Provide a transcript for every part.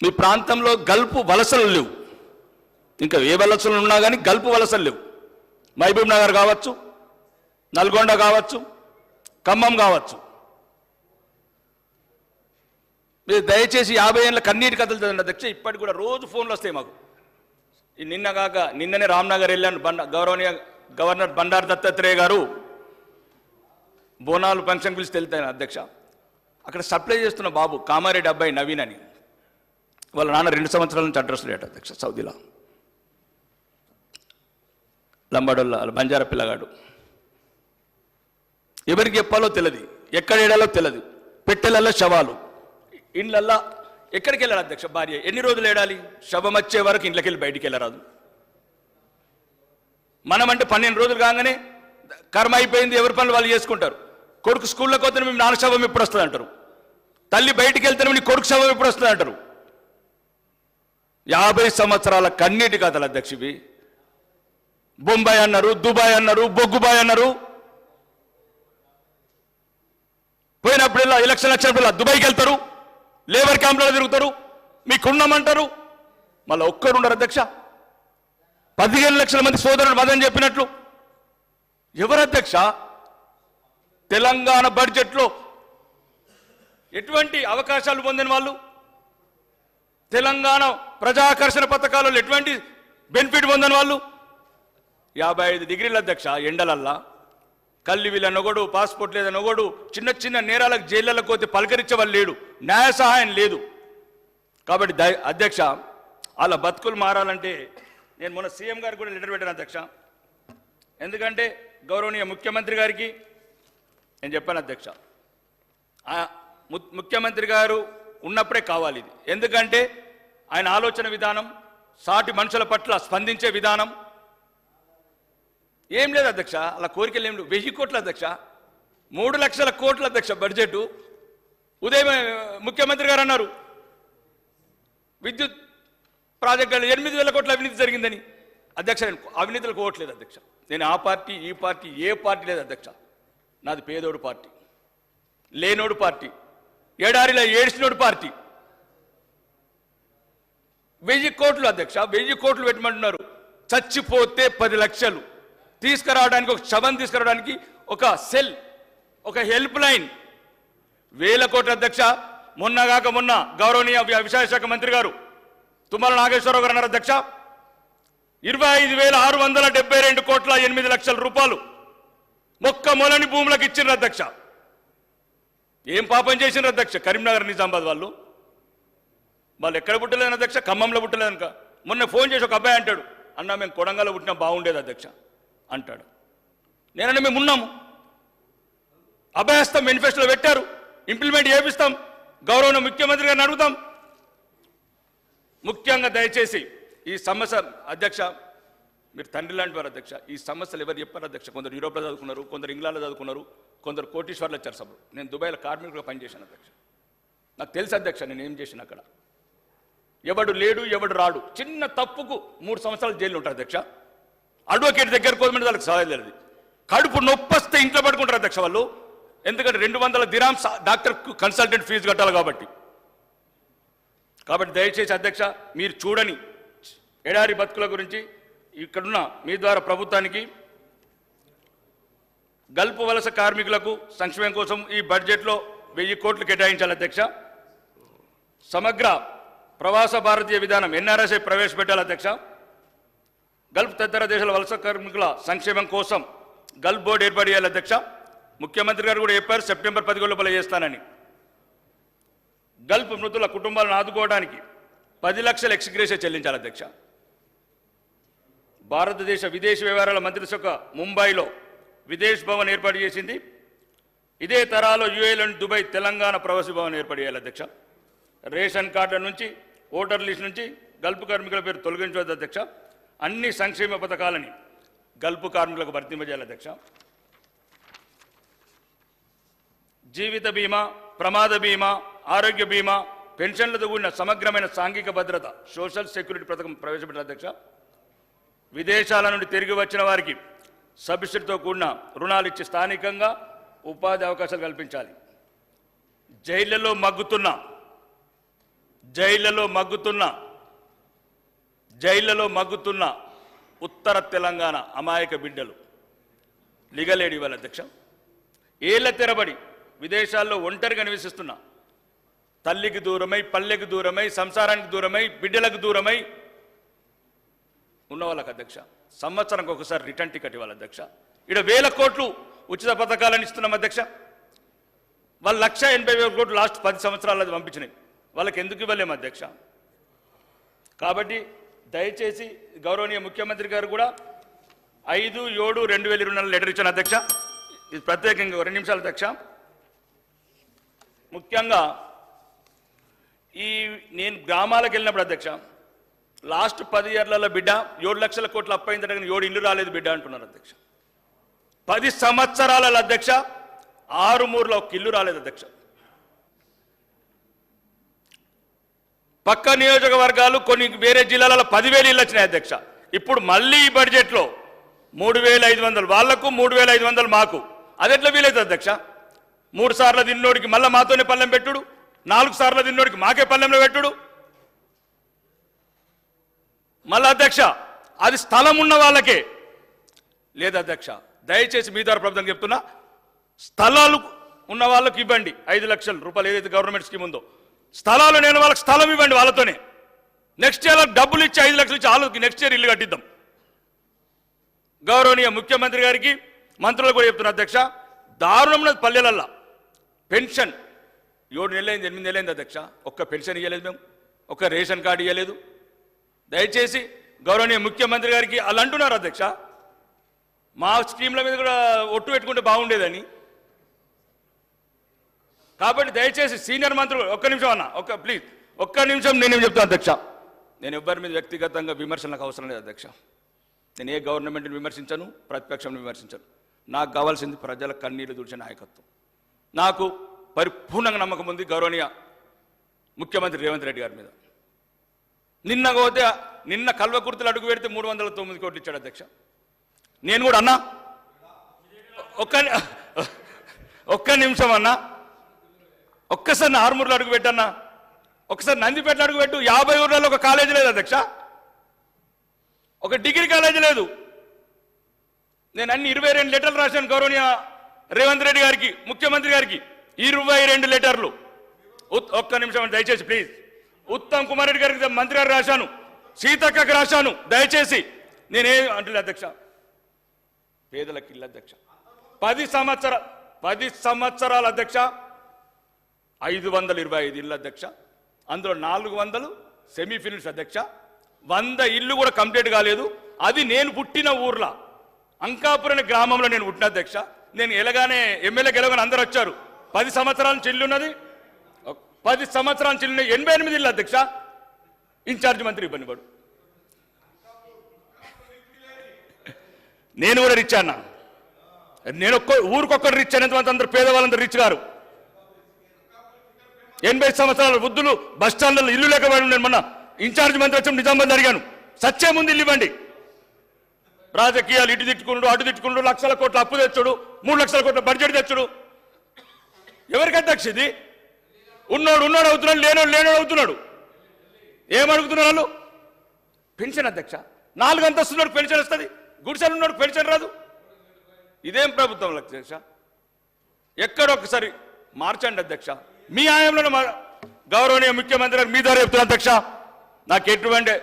మీ ప్రాంతంలో గల్పు వలసలు లేవు, ఇంకా ఏ వలసలు ఉన్నా కానీ గల్పు వలసలు లేవు. మహబూబ్ నగర్ కావచ్చు, నల్గొండ కావచ్చు, ఖమ్మం కావచ్చు. మీరు దయచేసి 50 ఏళ్ళ కన్నీటి కథలు చదవండి అధ్యక్ష. ఇప్పటికి కూడా రోజు ఫోన్లు వస్తాయి మాకు. నిన్ననే రామ్నగర్ వెళ్ళాను. గౌరవనీయ గవర్నర్ బండారు దత్తాత్రేయ గారు బోనాలు ఫంక్షన్ పిలిచి వెళ్తాను అధ్యక్ష. అక్కడ సప్లై చేస్తున్న బాబు కామారెడ్డి అబ్బాయి నవీన్ అని, వాళ్ళ నాన్న 2 సంవత్సరాల నుంచి అడ్రస్ లేట అధ్యక్ష. సౌదీలో లంబాడోళ్ళ బంజారా పిల్లగాడు. ఎవరికి చెప్పాలో తెలియదు, ఎక్కడ ఏడాలో తెలియదు. పెట్టెలల్లో శవాలు, ఇండ్లల్లా ఎక్కడికి వెళ్ళాలి అధ్యక్ష? భార్య ఎన్ని రోజులు ఏడాలి? శవం వచ్చే వరకు ఇంట్లోకి వెళ్ళి బయటికి వెళ్ళరాదు. మనమంటే 12 రోజులు కాగానే కర్మ అయిపోయింది, ఎవరి పనులు వాళ్ళు చేసుకుంటారు. కొడుకు స్కూల్లోకి వస్తే మేము నాన్న శవం ఎప్పుడు వస్తుంది అంటారు. తల్లి బయటికి వెళ్తే నీ కొడుకు శవం ఎప్పుడు వస్తుంది అంటారు. 50 సంవత్సరాల కన్నీటి కథలు అధ్యక్షవి. బొంబాయి అన్నారు, దుబాయ్ అన్నారు, బొగ్గుబాయ్ అన్నారు. పోయినప్పుడల్లా ఎలక్షన్ వచ్చినప్పుడల్లా దుబాయ్కి వెళ్తారు, లేబర్ క్యాంప్లో తిరుగుతారు, మీకున్నామంటారు. మళ్ళీ ఒక్కరు ఉండరు అధ్యక్ష. 15 లక్షల మంది సోదరుడు మదని చెప్పినట్లు ఎవరు అధ్యక్ష? తెలంగాణ బడ్జెట్లో ఎటువంటి అవకాశాలు పొందిన వాళ్ళు, తెలంగాణ ప్రజాకర్షణ పథకాలలో ఎటువంటి బెనిఫిట్ పొందిన వాళ్ళు? 55 డిగ్రీల అధ్యక్ష ఎండలల్లా. కల్లి వీళ్ళ నొగడు, పాస్పోర్ట్ లేదా నొగడు, చిన్న చిన్న నేరాలకు జైళ్ళకు పోతే పలకరించే వాళ్ళు లేడు, న్యాయ సహాయం లేదు. కాబట్టి అధ్యక్ష వాళ్ళ బతుకులు మారాలంటే నేను మొన్న సీఎం గారికి కూడా లెటర్ పెట్టాను అధ్యక్ష. ఎందుకంటే గౌరవనీయ ముఖ్యమంత్రి గారికి నేను చెప్పాను అధ్యక్ష, ముఖ్యమంత్రి గారు ఉన్నప్పుడే కావాలి ఇది. ఎందుకంటే ఆయన ఆలోచన విధానం, సాటి మనుషుల పట్ల స్పందించే విధానం ఏం లేదు అధ్యక్ష. అలా కోరికలు ఏం లేవు. 1000 కోట్ల అధ్యక్ష, 3 లక్షల కోట్ల అధ్యక్ష బడ్జెట్. ఉదయం ముఖ్యమంత్రి గారు అన్నారు విద్యుత్ ప్రాజెక్టులు 8,000 కోట్ల అవినీతి జరిగిందని. అధ్యక్ష నేను అవినీతులకు ఓట్లేదు అధ్యక్ష. నేను ఆ పార్టీ ఈ పార్టీ ఏ పార్టీ లేదు అధ్యక్ష. నాది పేదోడు పార్టీ, లేనోడు పార్టీ, ఏడారిలో ఏడ్చినోడు పార్టీ. 1000 కోట్లు అధ్యక్ష, 1000 కోట్లు పెట్టమంటున్నారు. చచ్చిపోతే 10 లక్షలు తీసుకురావడానికి, ఒక శవం తీసుకురావడానికి ఒక సెల్, ఒక హెల్ప్ లైన్ 1000 కోట్ల అధ్యక్ష. మొన్నగాక మొన్న గౌరవనీయ వ్యవసాయ శాఖ మంత్రి గారు తుమ్మల నాగేశ్వరరావు గారు అన్నారు అధ్యక్ష, 25,672 కోట్ల 8 లక్షల రూపాయలు మొక్క మొలని భూములకు ఇచ్చిండ్రు అధ్యక్ష. ఏం పాపం చేసిండ్రు అధ్యక్ష? కరీంనగర్ నిజామాబాద్ వాళ్ళు ఎక్కడ పుట్టలేదని అధ్యక్ష, ఖమ్మంలో పుట్టలేదనుక. మొన్న ఫోన్ చేసి ఒక అబ్బాయి అంటాడు, అన్న మేము కొడంగల్లో పుట్టినా బాగుండేది అధ్యక్ష అంటాడు. నేనన్నా మేము ఉన్నాము, అభయస్థం మేనిఫెస్టోలో పెట్టారు, ఇంప్లిమెంట్ చేపిస్తాం, గౌరవ ముఖ్యమంత్రి గారిని అడుగుతాం. ముఖ్యంగా దయచేసి ఈ సమస్య అధ్యక్ష, మీరు తండ్రి లాంటి వారు అధ్యక్ష. ఈ సమస్యలు ఎవరు చెప్పారు అధ్యక్ష? కొందరు యూరోప్లో చదువుకున్నారు, కొందరు ఇంగ్లాండ్లో చదువుకున్నారు, కొందరు కోటీశ్వర్లు వచ్చారు సభలు. నేను దుబాయ్లో కార్మికులుగా పనిచేశాను అధ్యక్ష. నాకు తెలుసు అధ్యక్ష నేను ఏం చేసిన అక్కడ. ఎవడు లేడు ఎవడు రాడు, చిన్న తప్పుకు 3 సంవత్సరాలు జైలు ఉంటారు అధ్యక్ష. అడ్వకేట్ దగ్గర కోసమంటే వాళ్ళకి సహాయం లేదు. కడుపు నొప్పొస్తే ఇంట్లో పడుకుంటారు అధ్యక్ష వాళ్ళు. ఎందుకంటే 200 దిరామ్స్ డాక్టర్కు కన్సల్టెంట్ ఫీజు కట్టాలి కాబట్టి. దయచేసి అధ్యక్ష మీరు చూడని ఎడారి బతుకుల గురించి ఇక్కడున్న మీ ద్వారా ప్రభుత్వానికి గల్పు వలస కార్మికులకు సంక్షేమం కోసం ఈ బడ్జెట్లో 1000 కోట్లు కేటాయించాలి అధ్యక్ష. సమగ్ర ప్రవాస భారతీయ విధానం ఎన్ఆర్ఎస్ఐ ప్రవేశపెట్టాలి అధ్యక్ష. గల్ఫ్ తదితర దేశాల వలస కార్మికుల సంక్షేమం కోసం గల్ఫ్ బోర్డు ఏర్పాటు చేయాలి అధ్యక్ష. ముఖ్యమంత్రి గారు కూడా చెప్పారు సెప్టెంబర్ 10 లోపల చేస్తానని. గల్ఫ్ మృతుల కుటుంబాలను ఆదుకోవడానికి 10 లక్షల ఎక్స్గ్రేషియా చెల్లించాలి అధ్యక్ష. భారతదేశ విదేశీ వ్యవహారాల మంత్రిశాఖ ముంబైలో విదేశ్ భవన్ ఏర్పాటు చేసింది. ఇదే తరాలో యూఏలోని దుబాయ్ తెలంగాణ ప్రవాసీ భవన్ ఏర్పాటు చేయాలి అధ్యక్ష. రేషన్ కార్డుల నుంచి ఓటర్ లిస్ట్ నుంచి గల్ఫ్ కార్మికుల పేరు తొలగించవద్దు అధ్యక్ష. అన్ని సంక్షేమ పథకాలని గల్ఫ్ కార్మికులకు వర్తింపజేయాలి అధ్యక్ష. జీవిత బీమా, ప్రమాద బీమా, ఆరోగ్య బీమా, పెన్షన్లతో కూడిన సమగ్రమైన సాంఘిక భద్రత సోషల్ సెక్యూరిటీ పథకం ప్రవేశపెట్టాలి అధ్యక్ష. విదేశాల నుండి తిరిగి వచ్చిన వారికి సబ్సిడీతో కూడిన రుణాలు ఇచ్చి స్థానికంగా ఉపాధి అవకాశాలు కల్పించాలి. జైళ్లలో మగ్గుతున్న జైళ్లలో మగ్గుతున్న ఉత్తర తెలంగాణ అమాయక బిడ్డలు లిగలేడి వాళ్ళ అధ్యక్ష ఏళ్ల తెరబడి విదేశాల్లో ఒంటరిగా నివసిస్తున్న తల్లికి దూరమై పల్లెకి దూరమై సంసారానికి దూరమై బిడ్డలకు దూరమై ఉన్న వాళ్ళకి అధ్యక్ష సంవత్సరానికి ఒకసారి రిటర్న్ టికెట్ ఇవ్వాలి అధ్యక్ష. ఇక్కడ 1000 కోట్లు ఉచిత పథకాలను ఇస్తున్నాం అధ్యక్ష. వాళ్ళు 1,80,000 కోట్లు లాస్ట్ 10 సంవత్సరాలు అది పంపించినాయి. వాళ్ళకి ఎందుకు ఇవ్వలేము అధ్యక్ష? కాబట్టి దయచేసి గౌరవనీయ ముఖ్యమంత్రి గారు కూడా 5/7/2024 లెటర్ ఇచ్చాను అధ్యక్ష. ఇది ప్రత్యేకంగా 2 నిమిషాలు అధ్యక్ష. ముఖ్యంగా నేను గ్రామాలకు వెళ్ళినప్పుడు అధ్యక్ష లాస్ట్ 10 ఇయర్లలో బిడ్డ 7 లక్షల కోట్లు అప్పైంది కానీ 7 ఇల్లు రాలేదు బిడ్డ అంటున్నారు అధ్యక్ష. 10 సంవత్సరాల అధ్యక్ష 6 ఒక ఇల్లు రాలేదు అధ్యక్ష. పక్క నియోజకవర్గాలు కొన్ని వేరే జిల్లాలలో 10,000 ఇళ్ళు వచ్చినాయి అధ్యక్ష. ఇప్పుడు మళ్ళీ ఈ బడ్జెట్లో 3,500 వాళ్లకు 3,500 మాకు. అది ఎట్లా వీలైతుంది అధ్యక్ష? 3 సార్లు తిన్నోడికి మళ్ళీ మాతోనే పల్లెం పెట్టుడు, 4 సార్లు తిన్నోడికి మాకే పల్లెంలో పెట్టుడు. మళ్ళీ అధ్యక్ష అది స్థలం ఉన్న వాళ్ళకే లేదు అధ్యక్ష. దయచేసి మీ ద్వారా ప్రభుత్వం చెప్తున్నా, స్థలాలు ఉన్న వాళ్ళకి ఇవ్వండి 5 లక్షల రూపాయలు ఏదైతే గవర్నమెంట్ స్కీమ్ ఉందో. స్థలాలు నేను వాళ్ళకి స్థలం ఇవ్వండి, వాళ్ళతోనే నెక్స్ట్ ఇయర్ డబ్బులు ఇచ్చి 5 లక్షలు ఇచ్చి వాళ్ళకి నెక్స్ట్ ఇయర్ ఇల్లు కట్టిద్దాం. గౌరవనీయ ముఖ్యమంత్రి గారికి మంత్రులు కూడా చెప్తున్నా అధ్యక్ష, దారుణం పల్లెలల్లా పెన్షన్ 7 నెలలైంది 8 నెలలైంది అధ్యక్ష. ఒక్క పెన్షన్ ఇవ్వలేదు మేము, ఒక్క రేషన్ కార్డు ఇవ్వలేదు. దయచేసి గౌరవనీయ ముఖ్యమంత్రి గారికి వాళ్ళు అంటున్నారు అధ్యక్ష మా స్కీమ్ల మీద కూడా ఒట్టు పెట్టుకుంటే బాగుండేదని. కాబట్టి దయచేసి సీనియర్ మంత్రులు ఒక్క నిమిషం అన్న, ప్లీజ్ ఒక్క నిమిషం నేనేం చెప్తాను అధ్యక్ష. నేను ఎవ్వరి మీద వ్యక్తిగతంగా విమర్శలకు అవసరం లేదు అధ్యక్ష. నేను ఏ గవర్నమెంట్ని విమర్శించను, ప్రతిపక్షంని విమర్శించను. నాకు కావాల్సింది ప్రజల కన్నీళ్లు తుడిచే నాయకత్వం. నాకు పరిపూర్ణంగా నమ్మకం ఉంది గౌరవనీయ ముఖ్యమంత్రి రేవంత్ రెడ్డి గారి మీద. నిన్న కల్వకుర్తులు అడుగు పెడితే 309 కోట్లు ఇచ్చాడు అధ్యక్ష. నేను కూడా అన్నా ఒక్క నిమిషం అన్నా, ఒక్కసారి ఆర్మూర్లో అడుగు పెట్టన్నా, ఒకసారి నందిపేటలో అడుగు పెట్టు. 50 ఊర్లలో ఒక కాలేజీ లేదు అధ్యక్ష, ఒక డిగ్రీ కాలేజీ లేదు. నేను అన్ని 22 లెటర్లు రాశాను గౌరవనీయ రేవంత్ రెడ్డి గారికి, ముఖ్యమంత్రి గారికి 22 లెటర్లు. ఒక్క నిమిషం దయచేసి ప్లీజ్. ఉత్తమ్ కుమార్ రెడ్డి గారికి మంత్రి గారు రాశాను, సీతక్కకు రాశాను. దయచేసి నేనే అంటున్నా అధ్యక్ష, పేదలకు ఇల్లు అధ్యక్ష 10 సంవత్సరాల అధ్యక్ష 525 ఇల్లు అధ్యక్ష. అందులో 400 సెమీఫినిష్ అధ్యక్ష. 100 ఇల్లు కూడా కంప్లీట్ కాలేదు. అది నేను పుట్టిన ఊర్లో అంకాపురం గ్రామంలో నేను పుట్టిన అధ్యక్ష. నేను ఎలాగానే ఎమ్మెల్యే గెలవగానే అందరూ వచ్చారు. 10 సంవత్సరాల నుంచి ఇల్లు ఉన్నది, 10 సంవత్సరాల నుంచి ఇల్లు 88 ఇల్లు అధ్యక్ష. ఇన్ఛార్జ్ మంత్రి ఇబ్బంది పడు. నేను కూడా రిచ్ అన్నా, నేను ఊరికొక్కరు రిచ్ అనేంత అందరూ పేదవాళ్ళందరూ రిచ్ గారు. 80 సంవత్సరాల వృద్ధులు బస్ స్టాండ్లలో ఇల్లు లేకపోయాడు. నేను మొన్న ఇన్ఛార్జ్ మంత్రి వచ్చి నిజామాబాద్ అడిగాను, సచ్చే ముందు ఇల్లు ఇవ్వండి. రాజకీయాలు ఇటు తిట్టుకున్నాడు అటు తిట్టుకున్నాడు, లక్షల కోట్ల అప్పు తెచ్చుడు, 3 లక్షల కోట్ల బడ్జెట్ తెచ్చుడు. ఎవరికి అధ్యక్ష ఇది? ఉన్నోడు అవుతున్నాడు, లేనోడు అవుతున్నాడు. ఏమడుగుతున్నారు వాళ్ళు? పెన్షన్ అధ్యక్ష. 4 అంతస్తున్నోడు పెన్షన్ వస్తుంది, గుడిసెలు ఉన్నాడు పెన్షన్ రాదు. ఇదేం ప్రభుత్వం అధ్యక్ష? ఎక్కడొక్కసారి మార్చండి అధ్యక్ష. మీ ఆయంలో గౌరవనీయ ముఖ్యమంత్రి గారు మీ ద్వారా చెప్తున్నా అధ్యక్ష, నాకు ఎటువంటి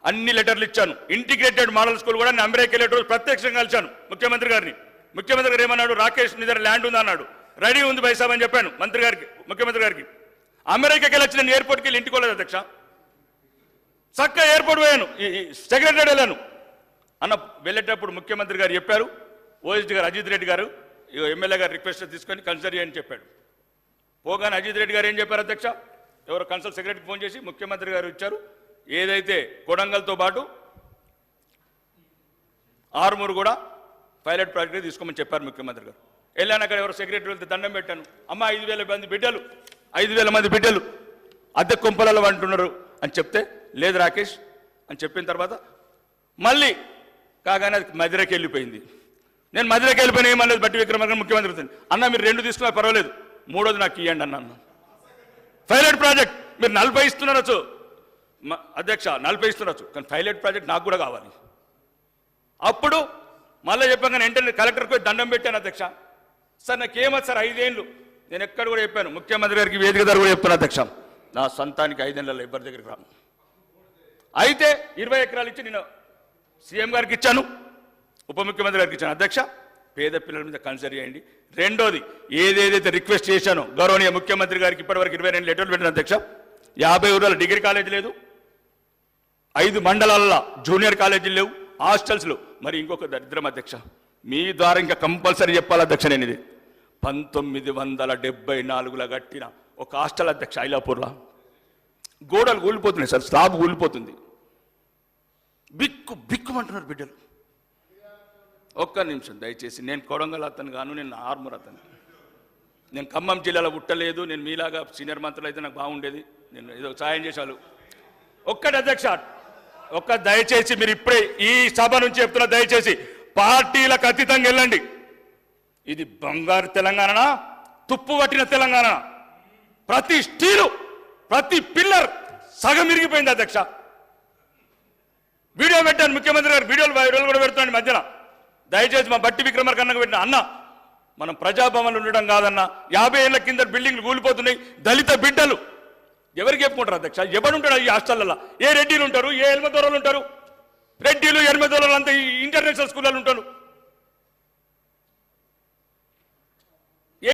అన్ని లెటర్లు ఇచ్చాను. ఇంటిగ్రేటెడ్ మోడల్ స్కూల్ కూడా నేను అమెరికా వెళ్ళేటప్పుడు ప్రత్యక్షంగా కలిశాను ముఖ్యమంత్రి గారిని. ముఖ్యమంత్రి గారు ఏమన్నాడు? రాకేష్ మీ దగ్గర ల్యాండ్ ఉంది అన్నాడు. రెడీ ఉంది బైసాబ్ అని చెప్పాను మంత్రి గారికి, ముఖ్యమంత్రి గారికి. అమెరికాకి వెళ్ళి వచ్చి నేను ఎయిర్పోర్ట్కి వెళ్ళి ఇంటికి వెళ్ళలేదు అధ్యక్ష. చక్కగా ఎయిర్పోర్ట్ పోయాను, సెక్రటరీ వెళ్ళాను అన్న. వెళ్ళేటప్పుడు ముఖ్యమంత్రి గారు చెప్పారు, ఓఎస్డీ గారు అజిత్ రెడ్డి గారు ఎమ్మెల్యే గారు రిక్వెస్ట్ తీసుకొని కన్సిడర్ చేయని చెప్పాడు. పోగానే అజిత్ రెడ్డి గారు ఏం చెప్పారు అధ్యక్ష? ఎవరో కన్సల్ట్ సెక్రటరీకి ఫోన్ చేసి ముఖ్యమంత్రి గారు ఇచ్చారు, ఏదైతే కొడంగల్తో పాటు ఆర్మూరు కూడా పైలట్ ప్రాజెక్ట్ తీసుకోమని చెప్పారు ముఖ్యమంత్రి గారు. వెళ్ళాను, అక్కడ ఎవరో సెక్రటరీ వెళ్తే దండం పెట్టాను. అమ్మ 5,000 మంది బిడ్డలు 5,000 మంది బిడ్డలు అద్దె కొంపలలో అంటున్నారు అని చెప్తే, లేదు రాకేష్ అని చెప్పిన తర్వాత మళ్ళీ కాగానే అది మదిరకి వెళ్ళిపోయింది. నేను మదిరకి వెళ్ళిపోయిన ఏమలేదు, బట్టి విక్రమార్క ముఖ్యమంత్రి అన్న మీరు 2 తీసుకున్నా పర్వాలేదు, 3వది నాకు ఇవ్వండి అన్న. పైలట్ ప్రాజెక్ట్ మీరు 40 ఇస్తున్నారచ్చు అధ్యక్ష, 40 ఇస్తున్నారచ్చు, కానీ పైలట్ ప్రాజెక్ట్ నాకు కూడా కావాలి. అప్పుడు మళ్ళీ చెప్పాను, వెంటనే కలెక్టర్కి పోయి దండం పెట్టాను అధ్యక్ష. సార్ నాకేమది సార్ 5 ఏళ్ళు, నేను ఎక్కడ కూడా చెప్పాను, ముఖ్యమంత్రి గారికి వేదిక దగ్గర కూడా చెప్తాను అధ్యక్ష, నా సొంతానికి 5 ఏళ్ళలో ఎవరి దగ్గరికి రాను. అయితే 20 ఎకరాలు ఇచ్చి నేను సీఎం గారికి ఇచ్చాను, ఉప ముఖ్యమంత్రి గారికి ఇచ్చాను. అధ్యక్ష, పేద పిల్లల మీద కన్సిడర్ చేయండి. రెండోది, ఏదేదైతే రిక్వెస్ట్ చేశానో గౌరవనీయ ముఖ్యమంత్రి గారికి ఇప్పటివరకు 22 లెటర్లు పెట్టిన అధ్యక్ష. 50 ఊర్ల డిగ్రీ కాలేజీ లేదు, 5 మండలాల జూనియర్ కాలేజీలు లేవు, హాస్టల్స్ లేవు. మరి ఇంకొక దరిద్రం అధ్యక్ష, మీ ద్వారా ఇంకా కంపల్సరీ చెప్పాలి అధ్యక్ష, నేను ఇది 1974లో కట్టిన ఒక హాస్టల్ అధ్యక్ష, ఐలాపూర్లో గోడలు కూలిపోతున్నాయి సార్, స్లాబ్ కూలిపోతుంది, బిక్కు బిక్కుమంటున్నారు బిడ్డలు. ఒక్క నిమిషం దయచేసి, నేను కొడంగల్ అతను గాను, నేను ఆర్మూర్ అతను, నేను ఖమ్మం జిల్లాలో పుట్టలేదు, నేను మీలాగా సీనియర్ మంత్రులు అయితే నాకు బాగుండేది, నేను ఏదో సాయం చేశాను. ఒక్కటి అధ్యక్ష, ఒక్క దయచేసి మీరు ఇప్పుడే ఈ సభ నుంచి చెప్తున్నా, దయచేసి పార్టీలకు అతీతంగా వెళ్ళండి. ఇది బంగారు తెలంగాణ, తుప్పు పట్టిన తెలంగాణ. ప్రతి స్టీలు, ప్రతి పిల్లర్ సగం ఇరిగిపోయింది అధ్యక్ష. వీడియో పెట్టాను ముఖ్యమంత్రి గారు, వీడియోలు వైరల్ కూడా పెడుతున్నాను మధ్యన. దయచేసి మా బట్టి విక్రమార్కన్నకు పెట్టిన అన్న, మనం ప్రజాభవన్లు ఉండడం కాదన్న, 50 ఏళ్ల కింద బిల్డింగ్లు కూలిపోతున్నాయి, దళిత బిడ్డలు ఎవరికి చెప్పుకుంటారు అధ్యక్ష? ఎవడుంటాడు ఈ హాస్టల్లో? ఏ రెడ్డిలు ఉంటారు, ఏ ఎల్మదొరలు ఉంటారు? రెడ్డిలు ఎల్మదొరలు అంతా ఇంటర్నేషనల్ స్కూళ్ళలో ఉంటారు.